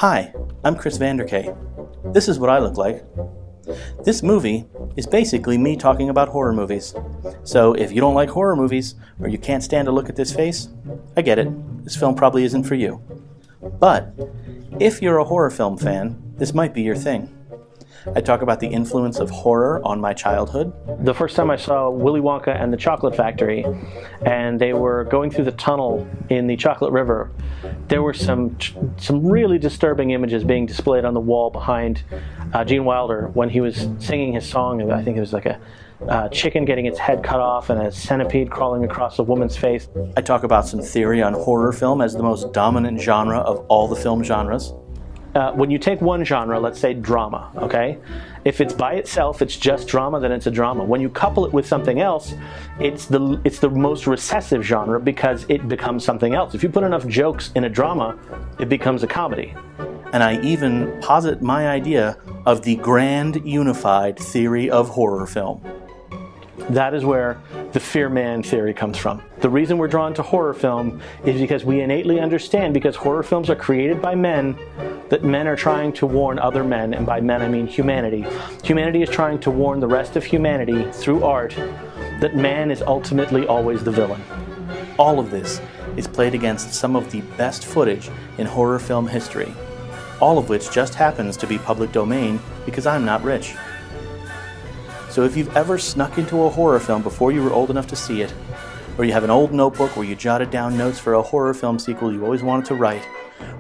Hi, I'm Chris Vander Kaay. This is what I look like. This movie is basically me talking about horror movies. So if you don't like horror movies, or you can't stand to look at this face, I get it. This film probably isn't for you. But if you're a horror film fan, this might be your thing. I talk about the influence of horror on my childhood. The first time I saw Willy Wonka and the Chocolate Factory, and they were going through the tunnel in the Chocolate River, there were some really disturbing images being displayed on the wall behind Gene Wilder when he was singing his song. I think it was like a chicken getting its head cut off and a centipede crawling across a woman's face. I talk about some theory on horror film as the most dominant genre of all the film genres. When you take one genre, let's say drama, okay? If it's by itself, it's just drama, then it's a drama. When you couple it with something else, it's the most recessive genre because it becomes something else. If you put enough jokes in a drama, it becomes a comedy. And I even posit my idea of the grand unified theory of horror film. That is where the fear man theory comes from. The reason we're drawn to horror film is because we innately understand, because horror films are created by men, that men are trying to warn other men, and by men I mean humanity. Humanity is trying to warn the rest of humanity through art that man is ultimately always the villain. All of this is played against some of the best footage in horror film history, all of which just happens to be public domain because I'm not rich. So if you've ever snuck into a horror film before you were old enough to see it, or you have an old notebook where you jotted down notes for a horror film sequel you always wanted to write,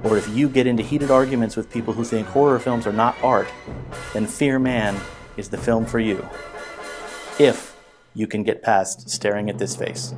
or if you get into heated arguments with people who think horror films are not art, then Fear Man is the film for you. If you can get past staring at this face.